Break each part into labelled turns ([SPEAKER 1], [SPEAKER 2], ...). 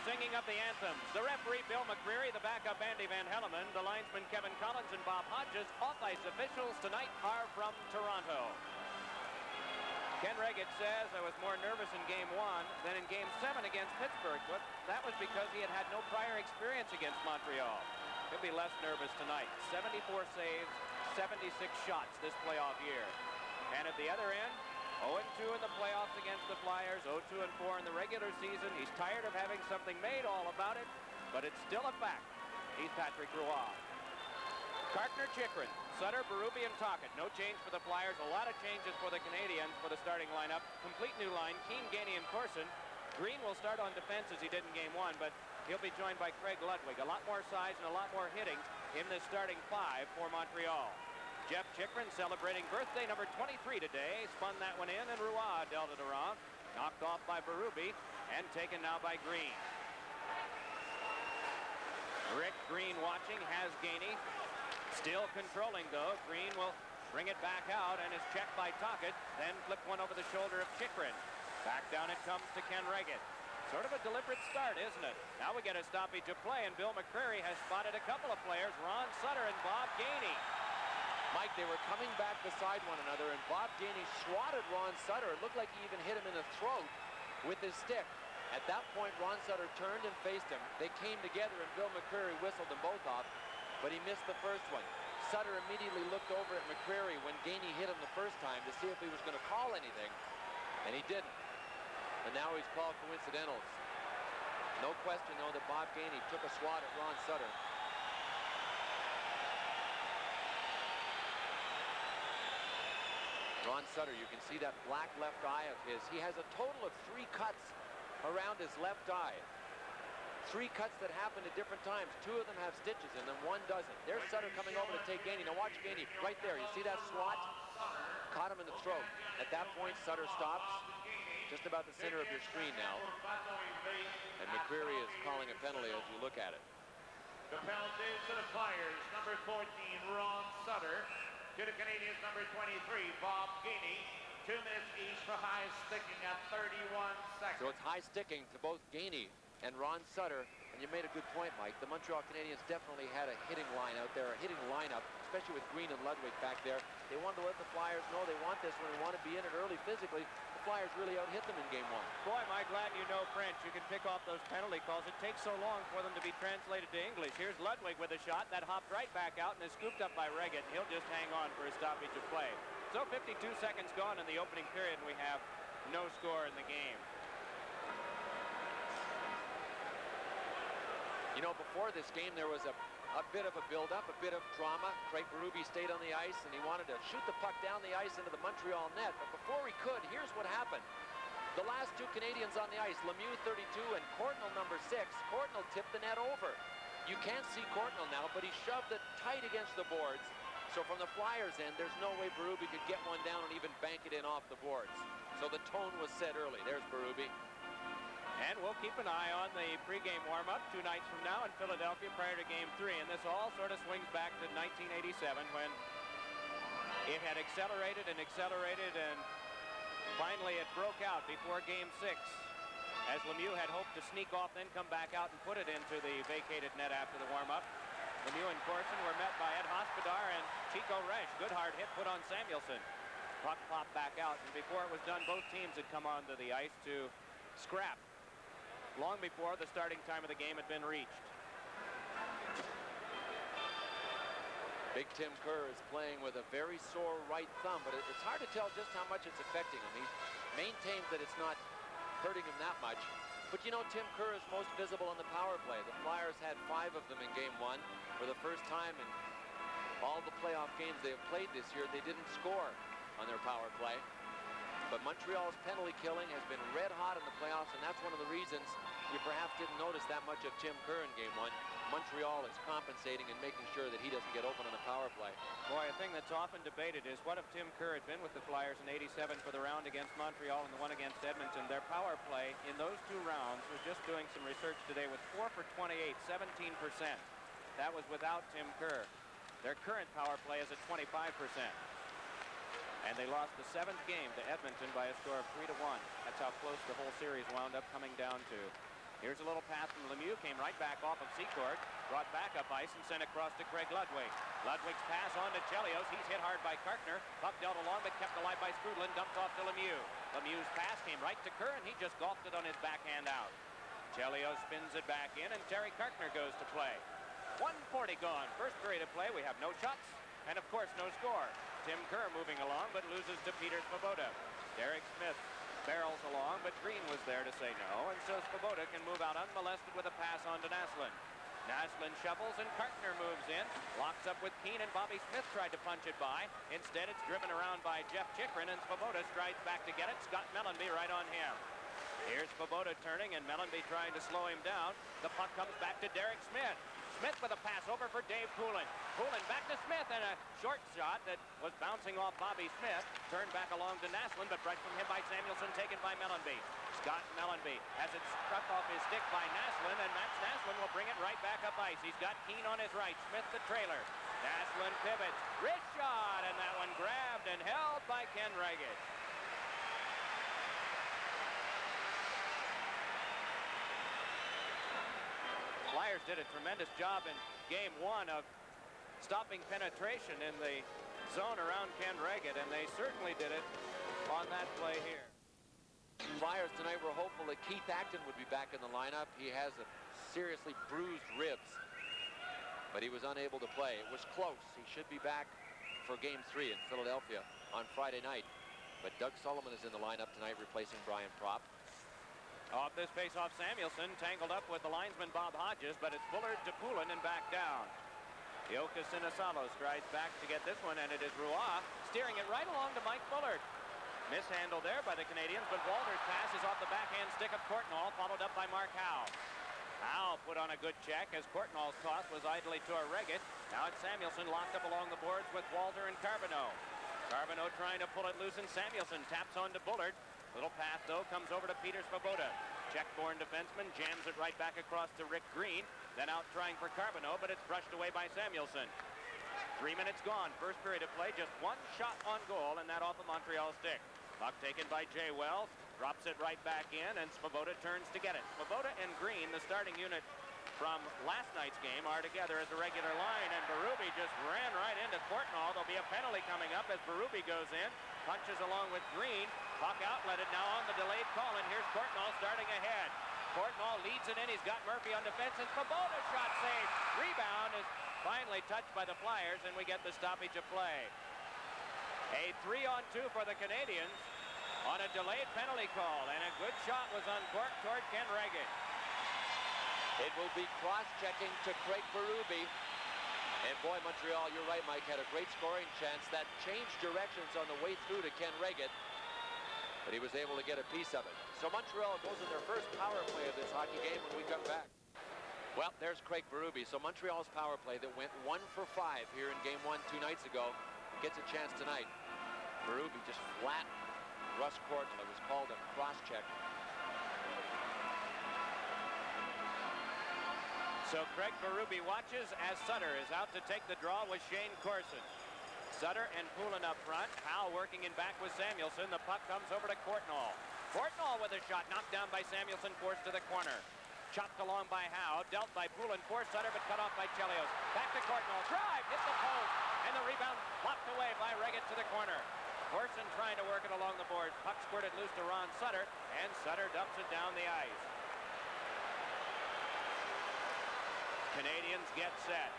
[SPEAKER 1] singing of the anthems. The referee, Bill McCreary, the backup, Andy Van Helleman, the linesman, Kevin Collins, and Bob Hodges. Off-ice officials tonight are from Toronto. Ken Reggett says, I was more nervous in Game 1 than in Game 7 against Pittsburgh. But that was because he had had no prior experience against Montreal. He'll be less nervous tonight. 74 saves, 76 shots this playoff year. And at the other end, 0-2 in the playoffs against the Flyers, 0-2-4 in the regular season. He's tired of having something made all about it, but it's still a fact. He's Patrick Roy. Kartner, Chychrun, Sutter, Berube, and Tocchet. No change for the Flyers. A lot of changes for the Canadiens for the starting lineup. Complete new line. Keane, Gainey, and Corson. Green will start on defense as he did in Game 1, but he'll be joined by Craig Ludwig. A lot more size and a lot more hitting in this starting five for Montreal. Jeff Chychrun celebrating birthday number 23 today. Spun that one in, and Roy dealt it around. Knocked off by Berube and taken now by Green. Rick Green watching, has Gainey. Still controlling, though. Green will bring it back out and is checked by Tocchet. Then flip one over the shoulder of Chychrun. Back down it comes to Ken Reggett. Sort of a deliberate start, isn't it? Now we get a stoppage of play, and Bill McCreary has spotted a couple of players, Ron Sutter and Bob Gainey.
[SPEAKER 2] Mike, they were coming back beside one another, and Bob Gainey swatted Ron Sutter. It looked like he even hit him in the throat with his stick. At that point, Ron Sutter turned and faced him. They came together, and Bill McCreary whistled them both off, but he missed the first one. Sutter immediately looked over at McCreary when Gainey hit him the first time to see if he was going to call anything, and he didn't. And now he's called coincidentals. No question, though, that Bob Gainey took a swat at Ron Sutter. Ron Sutter, you can see that black left eye of his. He has a total of 3 cuts around his left eye. 3 cuts that happen at different times. 2 of them have stitches in them, 1 doesn't. There's Sutter coming over to take Gainey. Now watch Gainey right there. You see that swat? Caught him in the throat. At that point, Sutter stops. Just about the center of your screen now. And McCreary is calling a penalty as you look at it.
[SPEAKER 3] The penalty to the Flyers, number 14, Ron Sutter. To the Canadiens, number 23, Bob Gainey. 2 minutes each for high sticking at 31 seconds.
[SPEAKER 2] So it's high sticking to both Gainey and Ron Sutter. And you made a good point, Mike. The Montreal Canadiens definitely had a hitting line out there, a hitting lineup, especially with Green and Ludwig back there. They wanted to let the Flyers know they want this one. They want to be in it early physically. The Flyers really out-hit them in Game 1.
[SPEAKER 1] Boy, am I glad you know French. You can pick off those penalty calls. It takes so long for them to be translated to English. Here's Ludwig with a shot that hopped right back out and is scooped up by Reggett. He'll just hang on for a stoppage of play. So 52 seconds gone in the opening period, and we have no score in the game.
[SPEAKER 2] You know, before this game, there was a bit of a build-up, a bit of drama. Craig Berube stayed on the ice, and he wanted to shoot the puck down the ice into the Montreal net. But before he could, here's what happened. The last 2 Canadians on the ice, Lemieux, 32, and Courtnall, number 6. Courtnall tipped the net over. You can't see Courtnall now, but he shoved it tight against the boards. So from the Flyers' end, there's no way Berube could get one down and even bank it in off the boards. So the tone was set early. There's Berube.
[SPEAKER 1] And we'll keep an eye on the pregame warm-up 2 nights from now in Philadelphia prior to Game 3. And this all sort of swings back to 1987 when it had accelerated and accelerated, and finally it broke out before Game 6 as Lemieux had hoped to sneak off, then come back out and put it into the vacated net after the warm-up. Lemieux and Corson were met by Ed Hospodar and Chico Resch. Good hard hit put on Samuelson. Puck popped back out, and before it was done, both teams had come onto the ice to scrap long before the starting time of the game had been reached.
[SPEAKER 2] Big Tim Kerr is playing with a very sore right thumb, but it's hard to tell just how much it's affecting him. He maintains that it's not hurting him that much. But you know, Tim Kerr is most visible on the power play. The Flyers had 5 of them in Game 1. For the first time in all the playoff games they have played this year, they didn't score on their power play. But Montreal's penalty killing has been red hot in the playoffs, and that's one of the reasons you perhaps didn't notice that much of Tim Kerr in Game 1. Montreal is compensating and making sure that he doesn't get open on the power play.
[SPEAKER 1] Boy, a thing that's often debated is what if Tim Kerr had been with the Flyers in '87 for the round against Montreal and the one against Edmonton. Their power play in those 2 rounds, was just doing some research today, was 4 for 28, 17%. That was without Tim Kerr. Their current power play is at 25%. And they lost the 7th game to Edmonton by a score of 3-1. That's how close the whole series wound up coming down to. Here's a little pass from Lemieux, came right back off of Secord, brought back up ice and sent across to Craig Ludwig. Ludwig's pass on to Chelios. He's hit hard by Kartner. Puck dealt along but kept alive by Strudlin. Dumped off to Lemieux. Lemieux's pass came right to Kerr and he just golfed it on his backhand out. Chelios spins it back in and Terry Kartner goes to play. 1:40 gone. First period of play. We have no shots and of course no score. Tim Kerr moving along but loses to Peter Svoboda. Derek Smith barrels along, but Green was there to say no, and so Svoboda can move out unmolested with a pass on to Naslund. Naslund shovels, and Kartner moves in, locks up with Keane, and Bobby Smith tried to punch it by. Instead, it's driven around by Jeff Chikrin, and Svoboda strides back to get it. Scott Mellanby right on him. Here's Svoboda turning, and Mellanby trying to slow him down. The puck comes back to Derek Smith. Smith with a pass over for Dave Poulin. Poulin back to Smith, and a short shot that was bouncing off Bobby Smith. Turned back along to Naslund, but right from him by Samuelson, taken by Mellanby. Scott Mellanby has it struck off his stick by Naslund, and Max Naslund will bring it right back up ice. He's got Keane on his right, Smith the trailer. Naslund pivots, wrist shot, and that one grabbed and held by Ken Reggett. Flyers did a tremendous job in game one of stopping penetration in the zone around Ken Reggett, and they certainly did it on that play here.
[SPEAKER 2] Flyers tonight were hopeful that Keith Acton would be back in the lineup. He has a seriously bruised ribs, but he was unable to play. It was close. He should be back for game 3 in Philadelphia on Friday night, but Doug Sullivan is in the lineup tonight replacing Brian Propp.
[SPEAKER 1] Off this face-off, Samuelson tangled up with the linesman Bob Hodges, but it's Bullard to Poulin and back down. Ilka Sinisalo strides back to get this one, and it is Roy steering it right along to Mike Bullard. Mishandled there by the Canadiens, but Walter's pass is off the backhand stick of Courtnall, followed up by Mark Howe. Howe put on a good check as Courtnall's toss was idly to a Reggett. Now it's Samuelson locked up along the boards with Walter and Carbonneau. Carbonneau trying to pull it loose, and Samuelson taps on to Bullard. Little pass, though, comes over to Peter Svoboda. Czech-born defenseman jams it right back across to Rick Green. Then out trying for Carbonneau, but it's brushed away by Samuelson. 3 minutes gone. First period of play, just one shot on goal, and that off a Montreal stick. Puck taken by Jay Wells. Drops it right back in, and Svoboda turns to get it. Svoboda and Green, the starting unit from last night's game, are together as a regular line, and Berube just ran right into Courtnall. There'll be a penalty coming up as Berube goes in. Punches along with Green. Puck outletted now on the delayed call, and here's Courtnall starting ahead. Courtnall leads it in. He's got Murphy on defense, and Svoboda shot saved. Rebound is finally touched by the Flyers, and we get the stoppage of play. A 3-on-2 for the Canadiens on a delayed penalty call, and a good shot was uncorked toward Ken Reggett.
[SPEAKER 2] It will be cross-checking to Craig Berube. And boy, Montreal, you're right, Mike, had a great scoring chance. That changed directions on the way through to Ken Reggett, but he was able to get a piece of it. So Montreal goes in their first power play of this hockey game when we come back. Well, there's Craig Berube. So Montreal's power play that went 1 for 5 here in game 1 2 nights ago gets a chance tonight. Berube just flat Russ Courtnall. It was called a cross-check.
[SPEAKER 1] So Craig Berube watches as Sutter is out to take the draw with Shane Corson. Sutter and Poulin up front. Howe working in back with Samuelson. The puck comes over to Courtnall. Courtnall with a shot knocked down by Samuelson, forced to the corner. Chopped along by Howe, dealt by Poulin for Sutter, but cut off by Chelios. Back to Courtnall. Drive, hit the post, and the rebound blocked away by Reggett to the corner. Corson trying to work it along the boards. Puck squirted loose to Ron Sutter, and Sutter dumps it down the ice. Canadiens get set.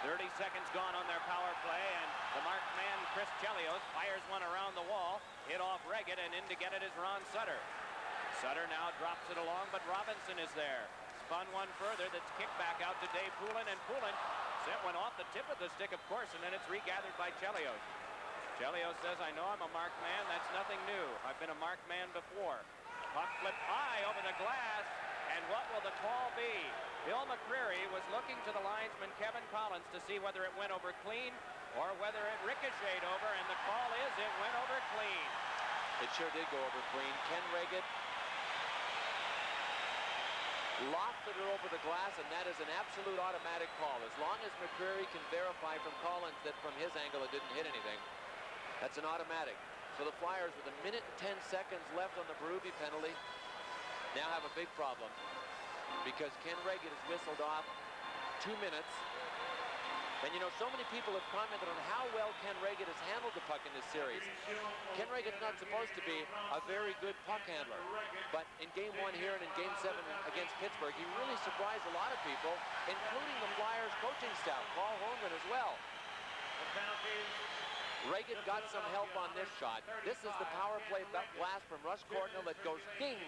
[SPEAKER 1] 30 seconds gone on their power play, and the marked man, Chris Chelios, fires one around the wall. Hit off Reggett, and in to get it is Ron Sutter. Sutter now drops it along, but Robinson is there. Spun one further, that's kicked back out to Dave Poulin, and Poulin sent one off the tip of the stick of Corson, and it's regathered by Chelios. Chelios says, I know I'm a marked man. That's nothing new. I've been a marked man before. Puck flipped high over the glass, and what will the call be? Bill McCreary was looking to the linesman Kevin Collins to see whether it went over clean or whether it ricocheted over, and the call is it went over clean.
[SPEAKER 2] It sure did go over clean. Ken Reggett lofted it over the glass, and that is an absolute automatic call. As long as McCreary can verify from Collins that from his angle it didn't hit anything, that's an automatic. So the Flyers with 1 minute and 10 seconds left on the Berube penalty now have a big problem because Ken Reagan has whistled off 2 minutes. And you know, so many people have commented on how well Ken Reagan has handled the puck in this series. Ken Reagan's not supposed to be a very good puck handler. But in Game 1 here and in Game 7 against Pittsburgh, he really surprised a lot of people, including the Flyers coaching staff, Paul Holmgren as well. Reagan got some help on this shot. This is the power play blast from Russ Courtnall that goes ding.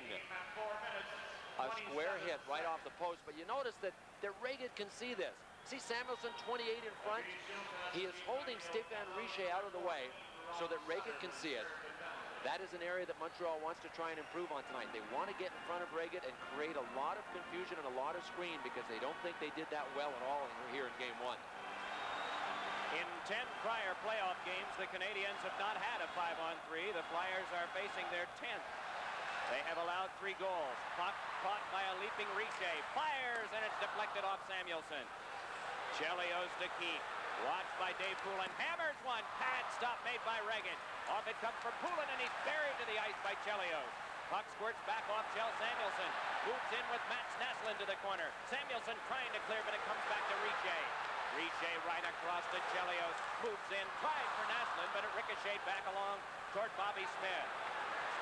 [SPEAKER 2] A square hit right off the post. But you notice that Reagan can see this. See Samuelsson 28 in front? He is holding Stéphane Richer out of the way so that Reagan can see it. That is an area that Montreal wants to try and improve on tonight. They want to get in front of Reagan and create a lot of confusion and a lot of screen because they don't think they did that well at all here in Game 1.
[SPEAKER 1] In 10 prior playoff games, the Canadiens have not had a 5-on-3. The Flyers are facing their 10th. They have allowed 3 goals. Puck caught by a leaping Richer. Fires, and it's deflected off Samuelsson. Chelios to Keith. Watched by Dave Poulin. Hammers one. Pad stop made by Reagan. Off it comes for Poulin, and he's buried to the ice by Chelios. Puck squirts back off Kjell Samuelsson. Moves in with Mats Naslund to the corner. Samuelsson trying to clear, but it comes back to Richer. Richer right across to Chelios. Moves in. Tried for Naslund, but it ricocheted back along toward Bobby Smith.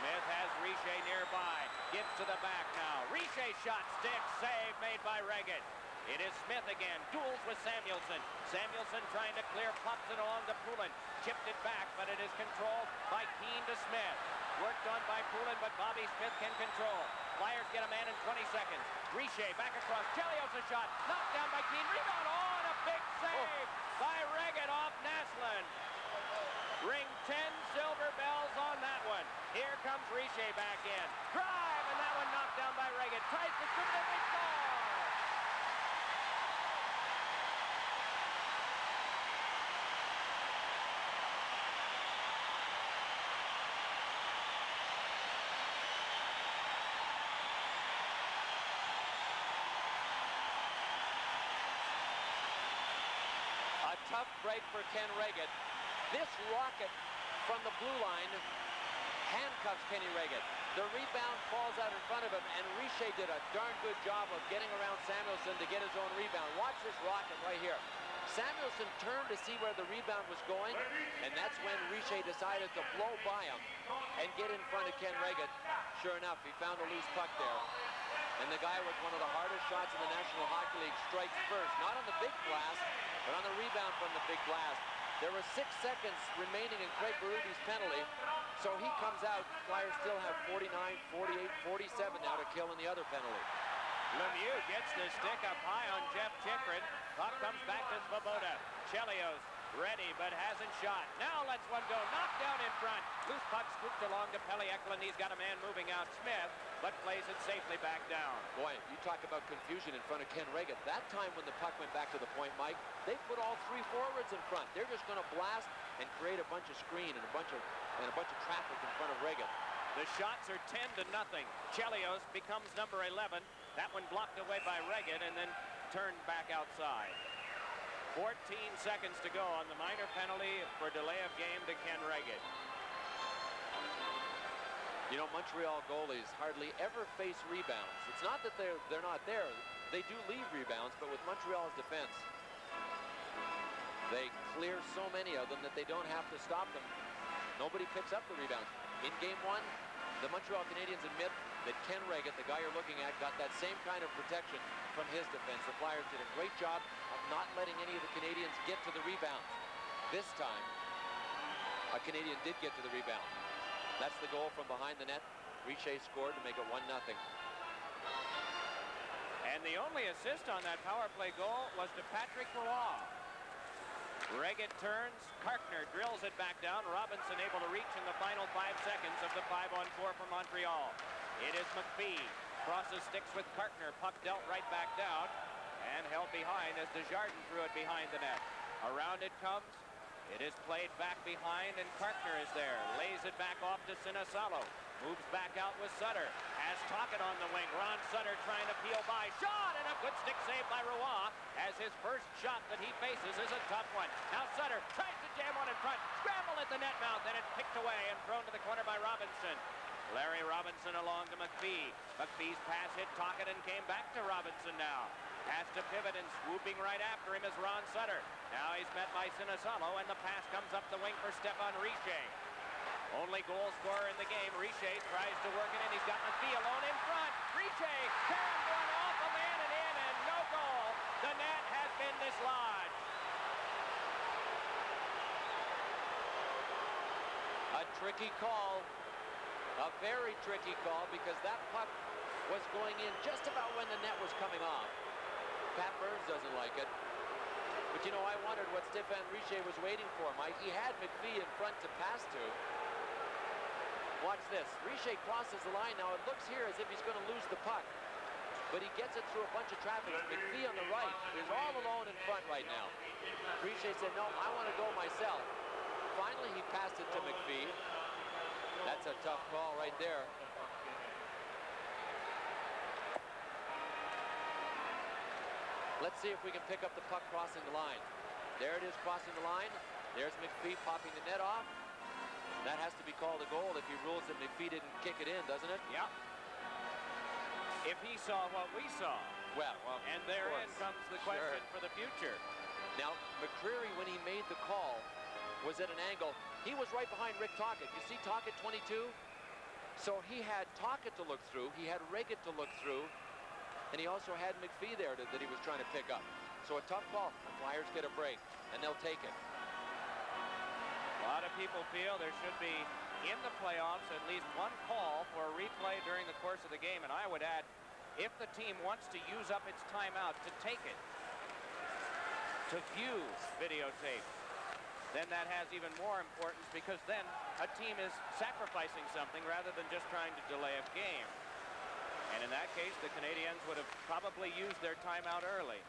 [SPEAKER 1] Smith has Richer nearby. Gives to the back now. Richer shot. Stick. Save made by Reagan. It is Smith again. Duels with Samuelsson. Samuelsson trying to clear, pops it along to Poulin. Chipped it back, but it is controlled by Keane to Smith. Worked on by Poulin, but Bobby Smith can control. Flyers get a man in 20 seconds. Richer back across. Chelios a shot. Knocked down by Keane. Rebound on a big save by Reagan off Naslund. Ring 10 silver bells on that one. Here comes Richer back in. Drive, and that one knocked down by Reagan. Tries to shoot it, and they score!
[SPEAKER 2] Tough break for Ken Reagan. This rocket from the blue line handcuffs Kenny Reagan. The rebound falls out in front of him, and Richer did a darn good job of getting around Samuelsson to get his own rebound. Watch this rocket right here. Samuelsson turned to see where the rebound was going, and that's when Richer decided to blow by him and get in front of Ken Reagan. Sure enough, he found a loose puck there. And the guy with one of the hardest shots in the National Hockey League strikes first. Not on the big blast, but on the rebound from the big blast. There were 6 seconds remaining in Craig Berube's penalty, so he comes out. Flyers still have 49, 48, 47 now to kill in the other penalty.
[SPEAKER 1] Lemieux gets the stick up high on Jeff Chychrun. Puck comes back to Svoboda. Chelios ready, but hasn't shot. Now lets one go. Knocked down in front. Loose puck scooped along to Pelle Eklund. He's got a man moving out, Smith, but plays it safely back down.
[SPEAKER 2] Boy, you talk about confusion in front of Ken Reagan. That time when the puck went back to the point, Mike, they put all 3 forwards in front. They're just going to blast and create a bunch of screen and a bunch of traffic in front of Reagan.
[SPEAKER 1] The shots are 10-0. Chelios becomes number 11. That one blocked away by Reagan and then turned back outside. 14 seconds to go on the minor penalty for delay of game to Ken Reagan.
[SPEAKER 2] You know, Montreal goalies hardly ever face rebounds. It's not that they're not there. They do leave rebounds, but with Montreal's defense, they clear so many of them that they don't have to stop them. Nobody picks up the rebounds. In Game 1, the Montreal Canadiens admit that Ken Reagan, the guy you're looking at, got that same kind of protection from his defense. The Flyers did a great job of not letting any of the Canadiens get to the rebound. This time, a Canadian did get to the rebound. That's the goal from behind the net. Richer scored to make it 1-0.
[SPEAKER 1] And the only assist on that power play goal was to Patrick Roy. Reagan turns. Karkner drills it back down. Robinson able to reach in the final 5 seconds of the 5-on-4 for Montreal. It is McPhee. Crosses sticks with Karkner. Puck dealt right back down and held behind as Desjardins threw it behind the net. Around it comes. It is played back behind, and Karkner is there. Lays it back off to Sinisalo. Moves back out with Sutter. Has Tocchet on the wing. Ron Sutter trying to peel by. Shot, and a good stick save by Roy, as his first shot that he faces is a tough one. Now Sutter tries to jam one in front. Scramble at the net mouth, and it's picked away and thrown to the corner by Robinson. Larry Robinson along to McPhee. McPhee's pass hit Tocchet and came back to Robinson now. Has to pivot and swooping right after him is Ron Sutter. Now he's met by Sinisalo, and the pass comes up the wing for Stefan Richer. Only goal scorer in the game. Richer tries to work it in. He's got McPhee alone in front. Richer, Kerr going off a man and in, and no goal. The net has been dislodged.
[SPEAKER 2] A tricky call. A very tricky call because that puck was going in just about when the net was coming off. Pat Burns doesn't like it. But you know, I wondered what Stefan Richer was waiting for, Mike. He had McPhee in front to pass to. Watch this. Richer crosses the line. Now it looks here as if he's going to lose the puck. But he gets it through a bunch of traffic. McPhee on the right is all alone in front right now. Richer said, no, I want to go myself. Finally, he passed it to McPhee. That's a tough call right there. Let's see if we can pick up the puck crossing the line. There it is crossing the line. There's McPhee popping the net off. That has to be called a goal if he rules that McPhee didn't kick it in, doesn't it?
[SPEAKER 1] Yep. If he saw what we saw.
[SPEAKER 2] Well
[SPEAKER 1] and therein comes the question for the future.
[SPEAKER 2] Now, McCreary, when he made the call, was at an angle. He was right behind Rick Tocchet. You see Tocchet 22? So he had Tocchet to look through. He had Reggett to look through. And he also had McPhee there that he was trying to pick up. So a tough call. The Flyers get a break, and they'll take it.
[SPEAKER 1] A lot of people feel there should be, in the playoffs, at least one call for a replay during the course of the game. And I would add, if the team wants to use up its timeout to take it, to view videotape, then that has even more importance, because then a team is sacrificing something rather than just trying to delay a game. And in that case, the Canadiens would have probably used their timeout early.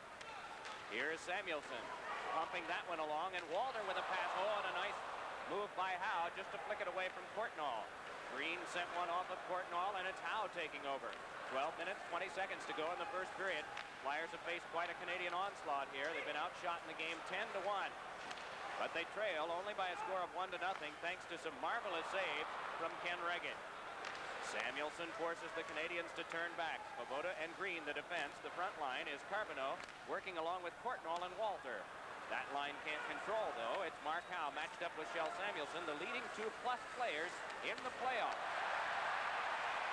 [SPEAKER 1] Here is Samuelsson pumping that one along, and Walter with a pass. Oh, and a nice move by Howe just to flick it away from Courtnall. Green sent one off of Courtnall, and it's Howe taking over. 12 minutes, 20 seconds to go in the first period. Flyers have faced quite a Canadian onslaught here. They've been outshot in the game 10-1. But they trail only by a score of 1-0 thanks to some marvelous saves from Ken Reggett. Samuelsson forces the Canadiens to turn back. Svoboda and Green the defense. The front line is Carbonneau working along with Courtnall and Walter. That line can't control, though. It's Mark Howe matched up with Kjell Samuelsson, the leading 2+ players in the playoffs.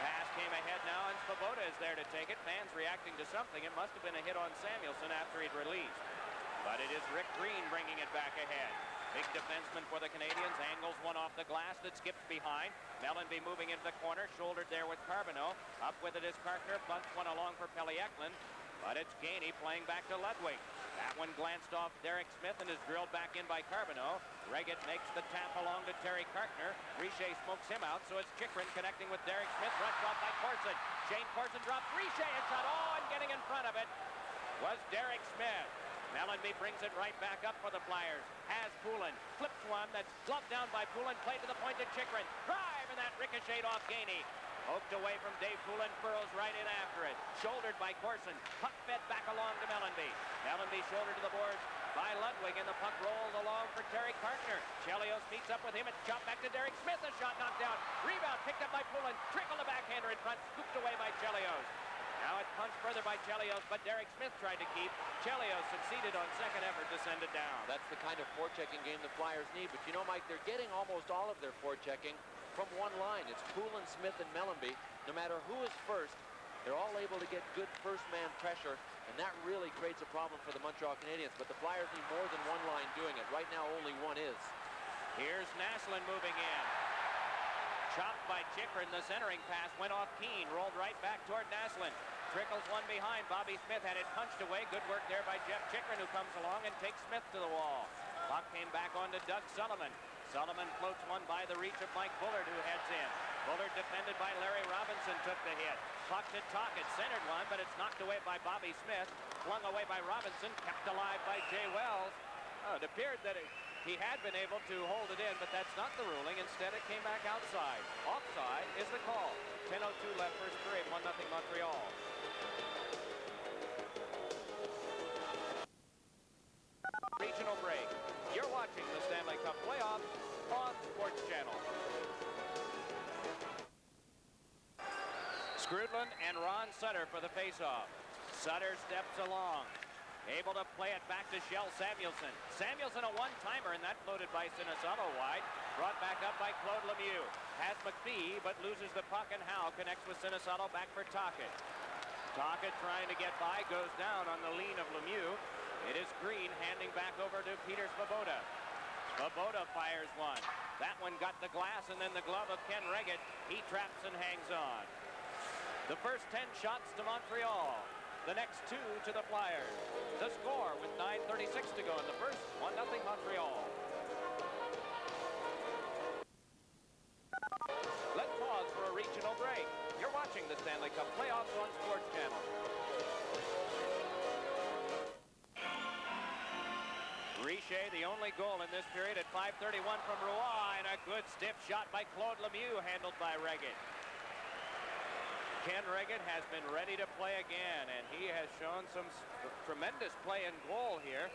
[SPEAKER 1] Pass came ahead now, and Svoboda is there to take it. Fans reacting to something. It must have been a hit on Samuelsson after he'd released. But it is Rick Green bringing it back ahead. Big defenseman for the Canadiens. Angles one off the glass that skips behind. Mellenby moving into the corner. Shouldered there with Carbonneau. Up with it is Kartner. Bunts one along for Pelle Eklund. But it's Gainey playing back to Ludwig. That one glanced off Derek Smith and is drilled back in by Carbonneau. Reggett makes the tap along to Terry Kartner. Richer smokes him out, so it's Chychrun connecting with Derek Smith. Rushed off by Corson. Shane Corson drops. Richer a shot. Oh, and getting in front of it was Derek Smith. Mellenby brings it right back up for the Flyers. Has Poulin. Flips one that's gloved down by Poulin. Played to the point to Chychrun. Drive, and that ricocheted off Gainey. Poked away from Dave Poulin. Furrows right in after it. Shouldered by Corson. Puck fed back along to Mellenby. Mellenby shouldered to the boards by Ludwig, and the puck rolls along for Terry Kartner. Chelios meets up with him. It's chopped back to Derek Smith. A shot knocked down. Rebound picked up by Poulin. Trickle the backhander in front. Scooped away by Chelios. Now it's punched further by Chelios, but Derek Smith tried to keep. Chelios succeeded on second effort to send it down.
[SPEAKER 2] That's the kind of forechecking game the Flyers need. But you know, Mike, they're getting almost all of their forechecking from one line. It's Poulin, Smith, and Mellenby. No matter who is first, they're all able to get good first-man pressure, and that really creates a problem for the Montreal Canadiens. But the Flyers need more than one line doing it. Right now, only one is.
[SPEAKER 1] Here's Naslund moving in. Chopped by Chychrun. The centering pass went off Keane. Rolled right back toward Naslund. Trickles one behind. Bobby Smith had it punched away. Good work there by Jeff Chychrun, who comes along and takes Smith to the wall. Puck came back on to Doug Sullivan. Sullivan floats one by the reach of Mike Bullard, who heads in. Bullard defended by Larry Robinson, took the hit. Puck to Tocchet, centered one, but it's knocked away by Bobby Smith. Flung away by Robinson, kept alive by Jay Wells. It appeared that he had been able to hold it in, but that's not the ruling. Instead, it came back outside. Offside is the call. 10:02 left first period, 1-0 Montreal. Regional break. You're watching the Stanley Cup playoffs on Sports Channel. Skrudland and Ron Sutter for the faceoff. Sutter steps along. Able to play it back to Shell Samuelson. Samuelson a one-timer, and that floated by Sinisalo wide. Brought back up by Claude Lemieux. Has McPhee, but loses the puck, and Howe connects with Sinisalo back for Tocchet. Tocchet trying to get by, goes down on the lean of Lemieux. It is Green handing back over to Peter Svoboda. Svoboda fires one. That one got the glass, and then the glove of Ken Reggett. He traps and hangs on. The first 10 shots to Montreal. The next 2 to the Flyers. The score with 9:36 to go in the first. 1-0 Montreal. Let's pause for a regional break. You're watching the Stanley Cup playoffs on Sports Channel. Richer, the only goal in this period at 5:31 from Roy, and a good stiff shot by Claude Lemieux, handled by Reggett. Ken Reggett has been ready to play again, and he has shown some tremendous play in goal here.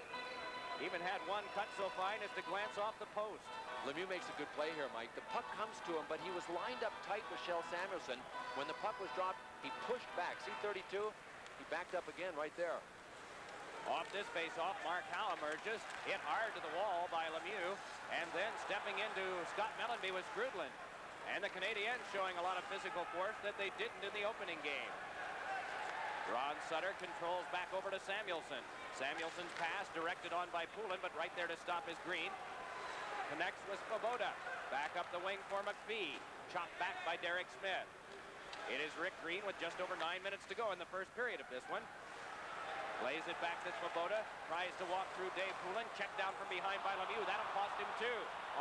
[SPEAKER 1] Even had one cut so fine as to glance off the post.
[SPEAKER 2] Lemieux makes a good play here, Mike. The puck comes to him, but he was lined up tight with Shell Samuelson. When the puck was dropped, he pushed back. See 32? He backed up again right there.
[SPEAKER 1] Off this face-off, Mark Howe emerges, hit hard to the wall by Lemieux, and then stepping into Scott Mellanby was Skrudland. And the Canadiens showing a lot of physical force that they didn't in the opening game. Ron Sutter controls back over to Samuelson. Samuelson's pass directed on by Poulin, but right there to stop is Green. Connects with Svoboda. Back up the wing for McPhee. Chopped back by Derek Smith. It is Rick Green with just over 9 minutes to go in the first period of this one. Plays it back to Svoboda. Tries to walk through Dave Poulin. Checked down from behind by Lemieux. That'll cost him 2.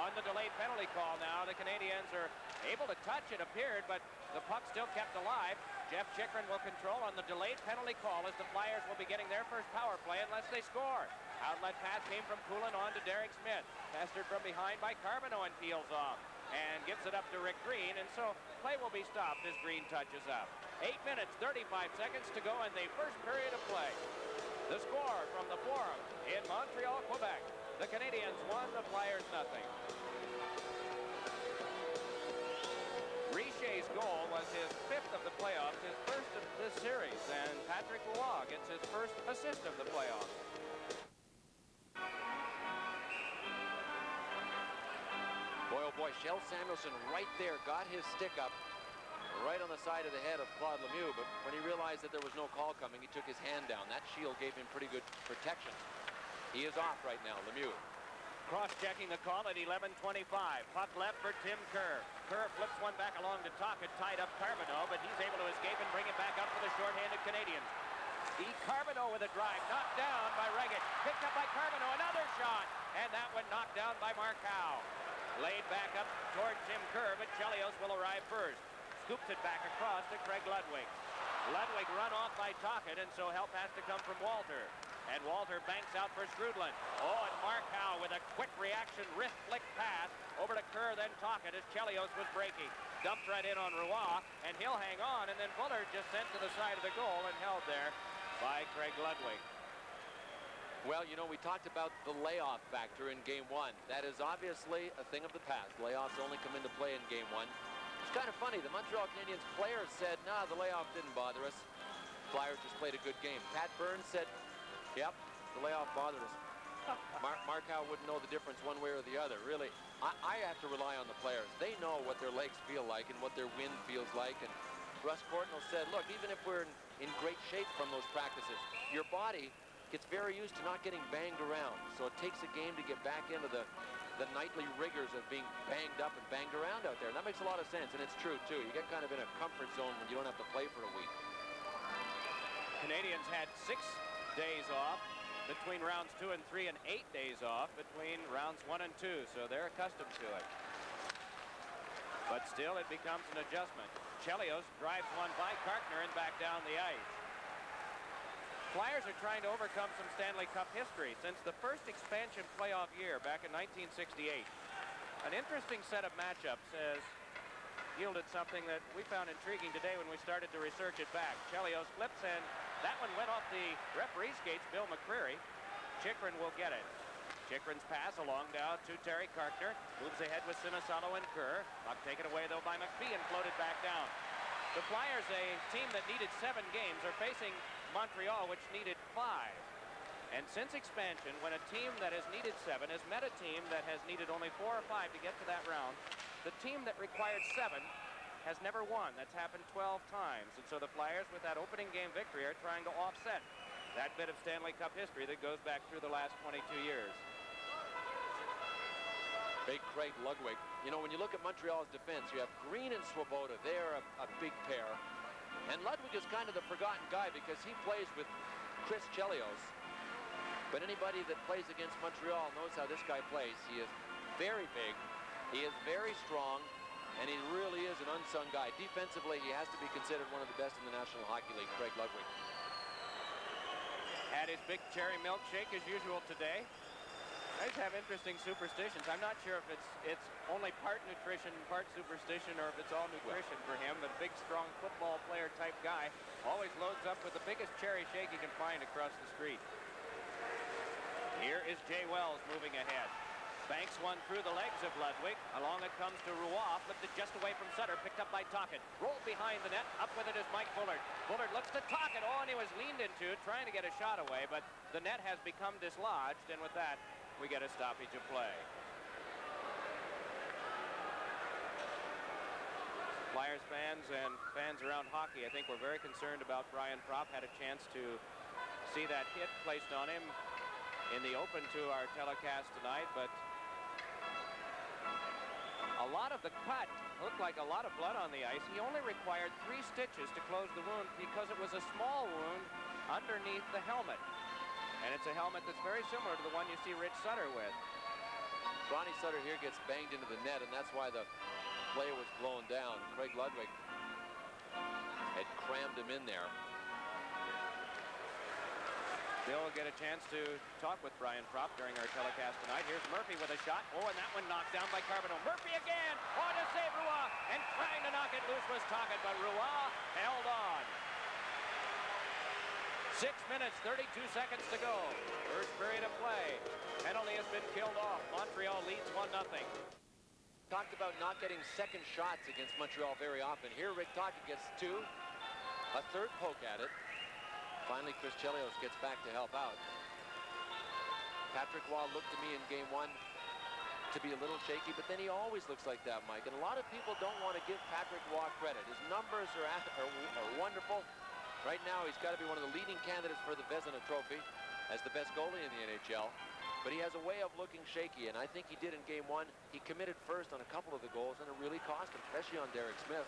[SPEAKER 1] On the delayed penalty call now, the Canadiens are able to touch, it appeared, but the puck still kept alive. Jeff Chychrun will control on the delayed penalty call as the Flyers will be getting their first power play unless they score. Outlet pass came from Poulin on to Derek Smith. Pestered from behind by Carbonneau and peels off. And gets it up to Rick Green, and so play will be stopped as Green touches up. 8 minutes, 35 seconds to go in the first period of play. The score from the Forum in Montreal, Quebec. The Canadiens 1, the Flyers 0. Richer's goal was his 5th of the playoffs, his first of this series, and Patrick Roy gets his first assist of the playoffs.
[SPEAKER 2] Boy, oh boy, Shell Samuelson right there got his stick up right on the side of the head of Claude Lemieux, but when he realized that there was no call coming, he took his hand down. That shield gave him pretty good protection. He is off right now, Lemieux.
[SPEAKER 1] Cross-checking the call at 11:25. Puck left for Tim Kerr. Kerr flips one back along to Tocchet, tied up Carbonneau, but he's able to escape and bring it back up for the short-handed Canadiens. Carbonneau with a drive, knocked down by Reggett. Picked up by Carbonneau, another shot, and that one knocked down by Mark Howe. Laid back up toward Tim Kerr, but Chelios will arrive first. Scoops it back across to Craig Ludwig. Ludwig run off by Tocchet, and so help has to come from Walter. And Walter banks out for Skrudland. Oh, and Mark Howe with a quick reaction wrist flick pass over to Kerr, then Tocchet as Chelios was breaking. Dumped right in on Roy, and he'll hang on, and then Bullard just sent to the side of the goal and held there by Craig Ludwig.
[SPEAKER 2] Well, you know, we talked about the layoff factor in Game 1. That is obviously a thing of the past. Layoffs only come into play in Game 1. It's kind of funny. The Montreal Canadiens players said, nah, the layoff didn't bother us. Flyers just played a good game. Pat Burns said, yep, the layoff bothered us. Mark Howe wouldn't know the difference one way or the other. Really, I have to rely on the players. They know what their legs feel like and what their wind feels like. And Russ Courtnall said, look, even if we're in great shape from those practices, your body gets very used to not getting banged around. So it takes a game to get back into the nightly rigors of being banged up and banged around out there. And that makes a lot of sense, and it's true, too. You get kind of in a comfort zone when you don't have to play for a week.
[SPEAKER 1] Canadiens had 6 days off between rounds 2 and 3 and 8 days off between rounds 1 and 2, so they're accustomed to it. But still, it becomes an adjustment. Chelios drives one by Kartner and back down the ice. Flyers are trying to overcome some Stanley Cup history since the first expansion playoff year back in 1968. An interesting set of matchups has yielded something that we found intriguing today when we started to research it back. Chelios flips, and that one went off the referee skates, Bill McCreary. Chychrun will get it. Chychrun's pass along down to Terry Kartner. Moves ahead with Sinisalo and Kerr. Puck taken away, though, by McPhee and floated back down. The Flyers, a team that needed 7 games, are facing Montreal, which needed 5. And since expansion, when a team that has needed 7 has met a team that has needed only 4 or 5 to get to that round, the team that required 7 has never won. That's happened 12 times. And so the Flyers, with that opening game victory, are trying to offset that bit of Stanley Cup history that goes back through the last 22 years.
[SPEAKER 2] Big Craig Ludwig. You know, when you look at Montreal's defense, you have Green and Swoboda. They're a big pair. And Ludwig is kind of the forgotten guy because he plays with Chris Chelios. But anybody that plays against Montreal knows how this guy plays. He is very big. He is very strong. And he really is an unsung guy. Defensively, he has to be considered one of the best in the National Hockey League, Craig Ludwig.
[SPEAKER 1] Had his big cherry milkshake as usual today. Guys have interesting superstitions. I'm not sure if it's only part nutrition, part superstition, or if it's all nutrition for him. The big, strong football player type guy always loads up with the biggest cherry shake he can find across the street. Here is Jay Wells moving ahead. Banks one through the legs of Ludwig. Along it comes to Roy. Flipped it just away from Sutter. Picked up by Tocchet. Rolled behind the net. Up with it is Mike Bullard. Bullard looks to Tocchet. Oh, and he was leaned into trying to get a shot away, but the net has become dislodged, and with that, we get a stoppage of play. Flyers fans and fans around hockey, I think, were very concerned about Brian Propp. Had a chance to see that hit placed on him in the open to our telecast tonight, but a lot of the cut looked like a lot of blood on the ice. He only required 3 stitches to close the wound because it was a small wound underneath the helmet. And it's a helmet that's very similar to the one you see Rich Sutter with.
[SPEAKER 2] Ronnie Sutter here gets banged into the net, and that's why the play was blown down. Craig Ludwig had crammed him in there.
[SPEAKER 1] Bill will get a chance to talk with Brian Propp during our telecast tonight. Here's Murphy with a shot. Oh, and that one knocked down by Carbonneau. Murphy again! On to save Roy! And trying to knock it loose was Tocchet, but Roy held on. 6 minutes, 32 seconds to go. First period of play. Penalty has been killed off. Montreal leads 1-0.
[SPEAKER 2] Talked about not getting second shots against Montreal very often. Here, Rick Tocchet gets 2. A third poke at it. Finally, Chris Chelios gets back to help out. Patrick Roy looked to me in game 1 to be a little shaky, but then he always looks like that, Mike. And a lot of people don't want to give Patrick Roy credit. His numbers are wonderful. Right now, he's got to be one of the leading candidates for the Vezina Trophy as the best goalie in the NHL. But he has a way of looking shaky, and I think he did in game 1. He committed first on a couple of the goals, and it really cost him, especially on Derek Smith.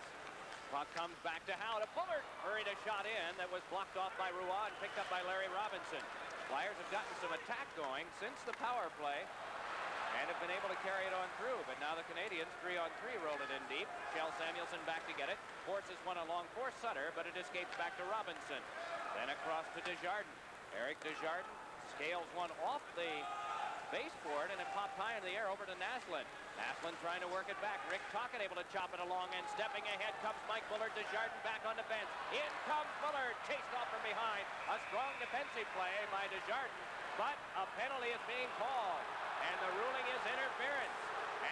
[SPEAKER 1] Puck comes back to Howe to Bullard. Hurried a shot in that was blocked off by Roy and picked up by Larry Robinson. Flyers have gotten some attack going since the power play and have been able to carry it on through. But now the Canadiens 3-on-3 roll it in deep. Kjell Samuelsson back to get it. Forces one along for Sutter, but it escapes back to Robinson. Then across to Desjardins. Eric Desjardins scales one off the baseboard, and it popped high in the air over to Naslund. Naslund trying to work it back. Rick Tocchet able to chop it along, and stepping ahead comes Mike Bullard. Desjardins back on the bench. In comes Bullard, chased off from behind. A strong defensive play by Desjardins, but a penalty is being called, and the ruling is interference.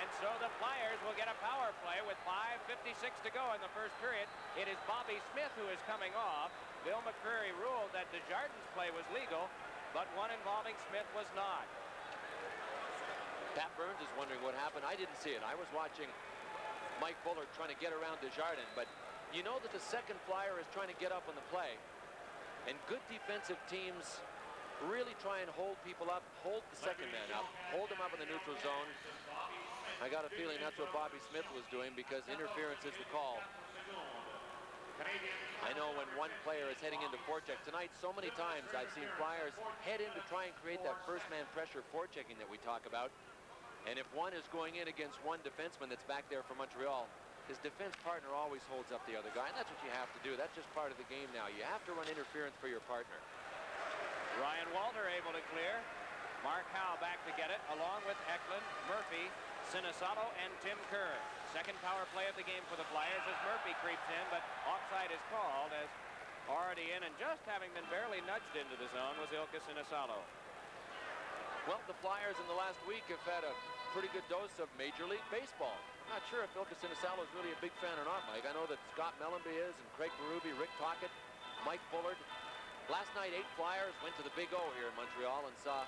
[SPEAKER 1] And so the Flyers will get a power play with 5:56 to go in the first period. It is Bobby Smith who is coming off. Bill McCreary ruled that Desjardins' play was legal, but one involving Smith was not.
[SPEAKER 2] Pat Burns is wondering what happened. I didn't see it. I was watching Mike Bullard trying to get around Desjardins, but you know that the second Flyer is trying to get up on the play, and good defensive teams really try and hold people up, hold the second man up, hold them up in the neutral zone. I got a feeling that's what Bobby Smith was doing because interference is the call. I know when one player is heading into forecheck tonight, so many times I've seen Flyers head in to try and create that first man pressure forechecking that we talk about. And if one is going in against one defenseman that's back there for Montreal, his defense partner always holds up the other guy, and that's what you have to do. That's just part of the game now. You have to run interference for your partner.
[SPEAKER 1] Ryan Walter able to clear. Mark Howe back to get it, along with Eklund, Murphy, Sinisalo, and Tim Kerr. Second power play of the game for the Flyers as Murphy creeps in, but offside is called as already in, and just having been barely nudged into the zone was Ilka Sinisalo.
[SPEAKER 2] Well, the Flyers in the last week have had a pretty good dose of Major League Baseball. Not sure if Ilka Sinisalo is really a big fan or not, Mike. I know that Scott Mellenby is, and Craig Berube, Rick Tocchet, Mike Bullard. Last night, 8 Flyers went to the Big O here in Montreal and saw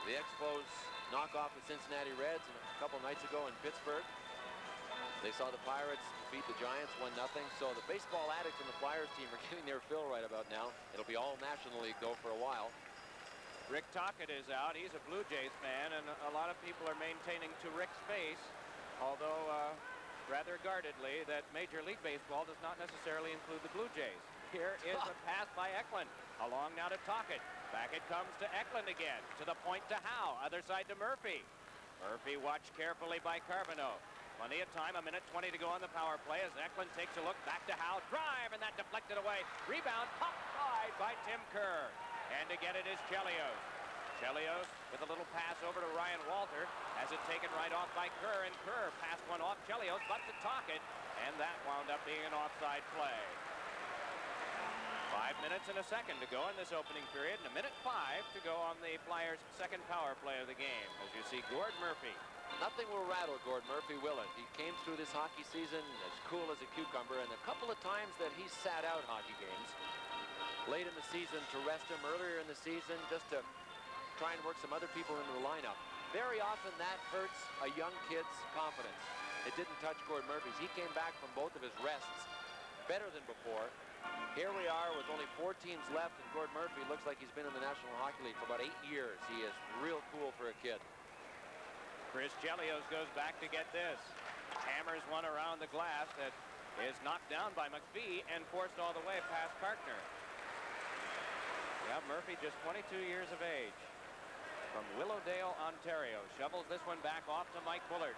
[SPEAKER 2] the Expos knock off the Cincinnati Reds, and a couple nights ago in Pittsburgh, they saw the Pirates beat the Giants 1-0. So the baseball addicts and the Flyers team are getting their fill right about now. It'll be all National League, though, for a while.
[SPEAKER 1] Rick Tocchet is out. He's a Blue Jays fan, and a lot of people are maintaining to Rick's face, although rather guardedly, that Major League Baseball does not necessarily include the Blue Jays. Here is a pass by Eklund. Along now to Tocchet. Back it comes to Eklund again. To the point to Howe. Other side to Murphy. Murphy watched carefully by Carbonneau. Plenty of time. 1:20 to go on the power play as Eklund takes a look back to Howe. Drive, and that deflected away. Rebound popped wide by Tim Kerr. And to get it is Chelios. Chelios with a little pass over to Ryan Walter. Has it taken right off by Kerr, and Kerr passed one off Chelios, but to Tocchet. And that wound up being an offside play. 5 minutes and a second to go in this opening period, and 1:05 to go on the Flyers' second power play of the game. As you see, Gord Murphy.
[SPEAKER 2] Nothing will rattle Gord Murphy, will it? He came through this hockey season as cool as a cucumber, and a couple of times that he sat out hockey games late in the season to rest him earlier in the season, just to try and work some other people into the lineup. Very often that hurts a young kid's confidence. It didn't touch Gord Murphy's. He came back from both of his rests better than before. Here we are with only 4 teams left, and Gord Murphy looks like he's been in the National Hockey League for about 8 years. He is real cool for a kid.
[SPEAKER 1] Chris Chelios goes back to get this. Hammers one around the glass that is knocked down by McPhee and forced all the way past Kartner. Yeah, Murphy just 22 years of age. From Willowdale, Ontario. Shovels this one back off to Mike Bullard.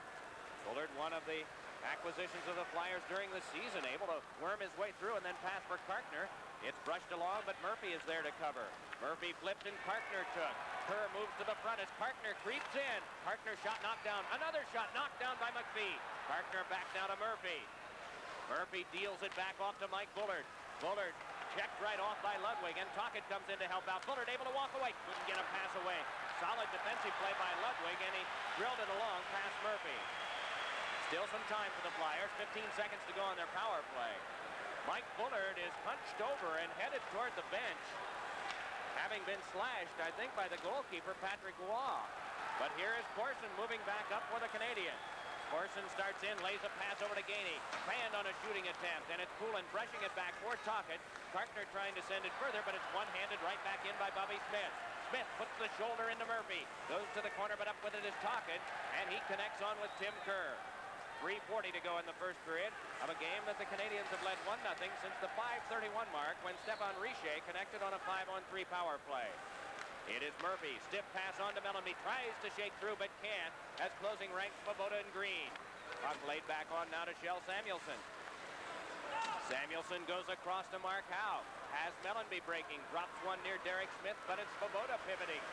[SPEAKER 1] Bullard, one of the acquisitions of the Flyers during the season, able to worm his way through and then pass for Kartner. It's brushed along, but Murphy is there to cover. Murphy flipped and Kartner took. Kerr moves to the front as Kartner creeps in. Kartner shot knocked down. Another shot knocked down by McPhee. Kartner back now to Murphy. Murphy deals it back off to Mike Bullard. Bullard checked right off by Ludwig, and Tocchet comes in to help out. Bullard able to walk away. Couldn't get a pass away. Solid defensive play by Ludwig, and he drilled it along past Murphy. Still some time for the Flyers. 15 seconds to go on their power play. Mike Bullard is hunched over and headed toward the bench, having been slashed, I think, by the goalkeeper, Patrick Roy. But here is Corson moving back up for the Canadiens. Corson starts in, lays a pass over to Gainey. Fanned on a shooting attempt, and it's Poulin brushing it back for Tocchet. Kartner trying to send it further, but it's one-handed right back in by Bobby Smith. Smith puts the shoulder into Murphy. Goes to the corner, but up with it is Tocchet, and he connects on with Tim Kerr. 3:40 to go in the first period of a game that the Canadiens have led 1-0 since the 5:31 mark when Stéphane Richer connected on a 5-on-3 power play. It is Murphy. Stiff pass on to Mellenby. Tries to shake through, but can't. As closing ranks Svoboda and Green. Puck laid back on now to Shell Samuelson. Samuelson goes across to Mark Howe. Has Mellenby breaking. Drops one near Derek Smith, but it's Svoboda pivoting.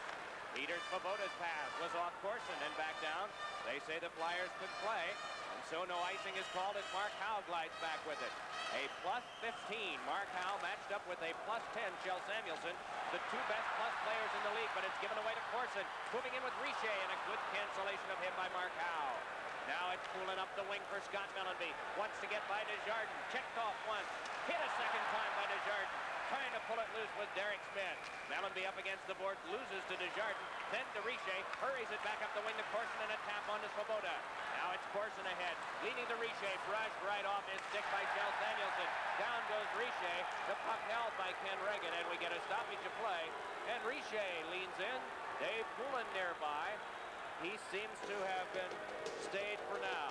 [SPEAKER 1] Peter Svoboda's pass was off Corson and back down. They say the Flyers could play, and so no icing is called as Mark Howe glides back with it. A +15. Mark Howe matched up with a +10 Shell Samuelson, the 2 best plus players in the league, but it's given away to Corson. Moving in with Richer, and a good cancellation of him by Mark Howe. Now it's pulling up the wing for Scott Mellenby. Wants to get by Desjardins. Checked off once. Hit a second time by Desjardins. Trying to pull it loose with Derek Smith. Mellenby up against the boards, loses to Desjardins, then to Richer, hurries it back up the wing to Corson, and a tap on to Svoboda. Now it's Corson ahead, leading to Richer, brushed right off his stick by Shell Samuelson. Down goes Richer, the puck held by Ken Regan, and we get a stoppage of play. And Richer leans in, Dave Poulin nearby. He seems to have been stayed for now.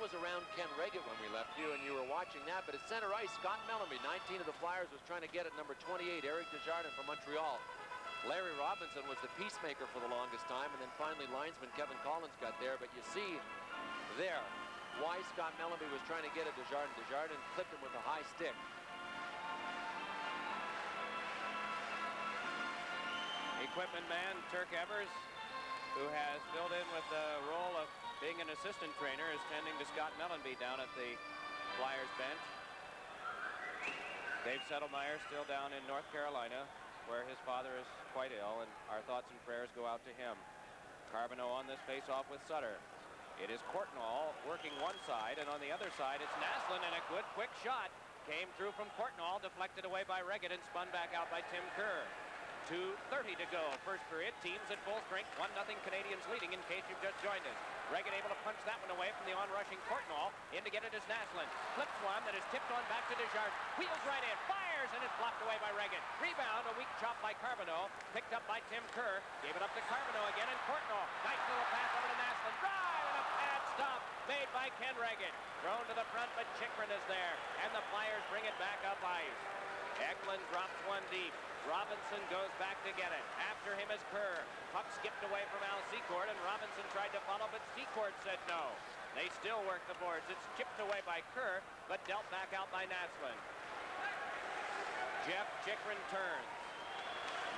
[SPEAKER 2] Was around Ken Regan when we left you, and you were watching that, but at center ice, Scott Mellenby, 19 of the Flyers, was trying to get at number 28, Eric Desjardins from Montreal. Larry Robinson was the peacemaker for the longest time, and then finally linesman Kevin Collins got there, but you see there why Scott Mellenby was trying to get at Desjardins. Desjardins clipped him with a high stick.
[SPEAKER 1] Equipment man Turk Evers, who has filled in with the role of being an assistant trainer, is tending to Scott Mellenby down at the Flyers bench. Dave Settlemyre still down in North Carolina, where his father is quite ill, and our thoughts and prayers go out to him. Carbonneau on this face-off with Sutter. It is Courtnall working one side, and on the other side it's Naslund, and a good quick shot came through from Courtnall, deflected away by Reggett and spun back out by Tim Kerr. 2:30 to go. First period. Teams at full strength. 1-0 Canadiens leading in case you've just joined us. Reggett able to punch that one away from the on-rushing Courtnall. In to get it is Naslund. Flips one that is tipped on back to Desjardins. Wheels right in. Fires, and it's blocked away by Reggett. Rebound, a weak chop by Carbonneau. Picked up by Tim Kerr. Gave it up to Carbonneau again, and Courtnall. Nice little pass over to Naslund. Drive, and a pad stop made by Ken Reggett. Thrown to the front, but Chychrun is there. And the Flyers bring it back up ice. Eklund drops one deep. Robinson goes back to get it. After him is Kerr. Puck skipped away from Al Secord, and Robinson tried to follow, but Secord said no. They still work the boards. It's chipped away by Kerr, but dealt back out by Naslund. Jeff Chychrun turns.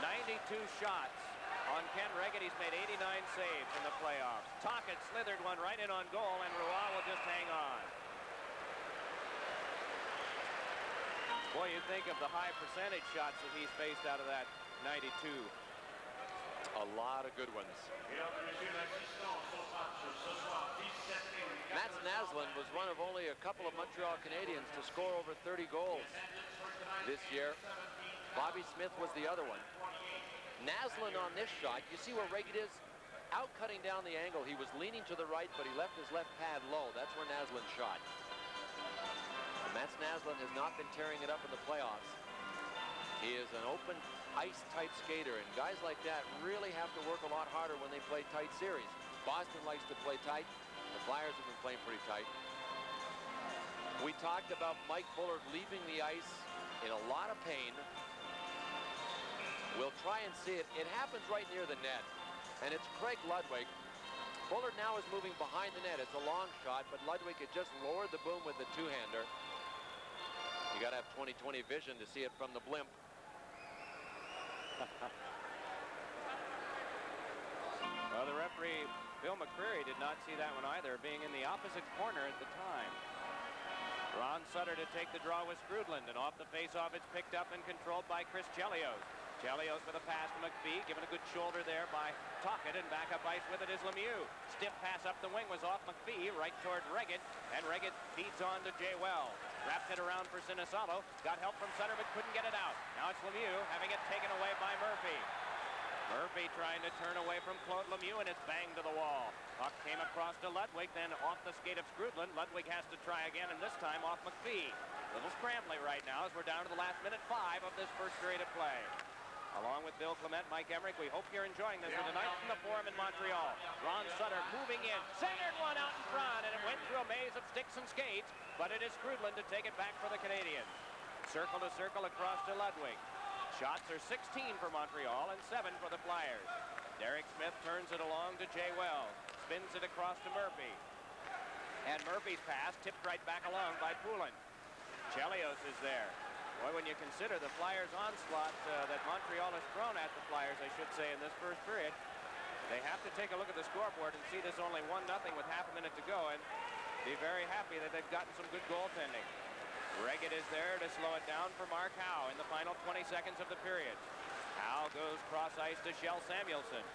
[SPEAKER 1] 92 shots on Ken Reggett. He's made 89 saves in the playoffs. Tocchet slithered one right in on goal, and Roy will just hang on. Boy, you think of the high percentage shots that he's faced out of that 92.
[SPEAKER 2] A lot of good ones. Mats Naslund was one of only a couple of Montreal Canadiens to score over 30 goals this year. Bobby Smith was the other one. Naslund on this shot, you see where Reggett is? Out cutting down the angle. He was leaning to the right, but he left his left pad low. That's where Naslund shot. Mats Naslund has not been tearing it up in the playoffs. He is an open ice type skater, and guys like that really have to work a lot harder when they play tight series. Boston likes to play tight. The Flyers have been playing pretty tight. We talked about Mike Bullard leaving the ice in a lot of pain. We'll try and see it. It happens right near the net, and it's Craig Ludwig. Bullard now is moving behind the net. It's a long shot, but Ludwig had just lowered the boom with the two-hander. You got to have 20/20 vision to see it from the blimp.
[SPEAKER 1] Well, the referee, Bill McCreary, did not see that one either, being in the opposite corner at the time. Ron Sutter to take the draw with Skrudland, and off the face-off it's picked up and controlled by Chris Chelios. Chelios with a pass to McPhee, given a good shoulder there by Tocchet, and back up ice with it is Lemieux. Stiff pass up the wing was off McPhee, right toward Reggett, and Reggett feeds on to Jay Wells. Wrapped it around for Sinisalo, got help from Sutter but couldn't get it out. Now it's Lemieux having it taken away by Murphy. Murphy trying to turn away from Claude Lemieux, and it's banged to the wall. Puck came across to Ludwig, then off the skate of Skrudland. Ludwig has to try again, and this time off McPhee. Little scrambly right now as we're down to the last minute 5 of this first period of play. Along with Bill Clement, Mike Emmerich, we hope you're enjoying this tonight from the Forum in Montreal. Ron Sutter moving in, centered one out in front, and it went through a maze of sticks and skates, but it is Skrudland to take it back for the Canadiens. Circle to circle across to Ludwig. Shots are 16 for Montreal and 7 for the Flyers. Derek Smith turns it along to Jay Wells, spins it across to Murphy. And Murphy's pass tipped right back along by Poulin. Chelios is there. Boy, when you consider the Flyers' onslaught that Montreal has thrown at the Flyers, I should say, in this first period, they have to take a look at the scoreboard and see this only 1-0 with half a minute to go and be very happy that they've gotten some good goaltending. Reggett is there to slow it down for Mark Howe in the final 20 seconds of the period. Howe goes cross ice to Kjell Samuelsson.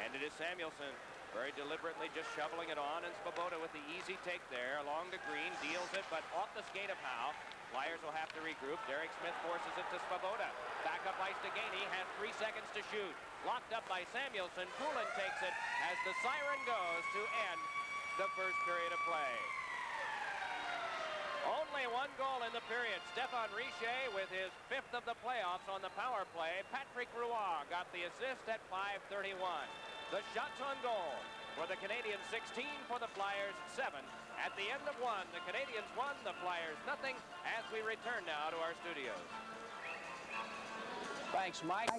[SPEAKER 1] And it is Samuelsson very deliberately just shoveling it on, and Svoboda with the easy take there along the green, deals it, but off the skate of Howe. Flyers will have to regroup. Derek Smith forces it to Svoboda. Back up ice to Gainey, has 3 seconds to shoot. Locked up by Samuelsson. Poulin takes it as the siren goes to end the first period of play. Only 1 goal in the period. Stéphane Richer with his 5th of the playoffs on the power play. Patrick Roy got the assist at 5:31. The shots on goal for the Canadiens, 16 for the Flyers, 7. At the end of 1, the Canadiens won, the Flyers nothing, as we return now to our studios.
[SPEAKER 4] Thanks, Mike.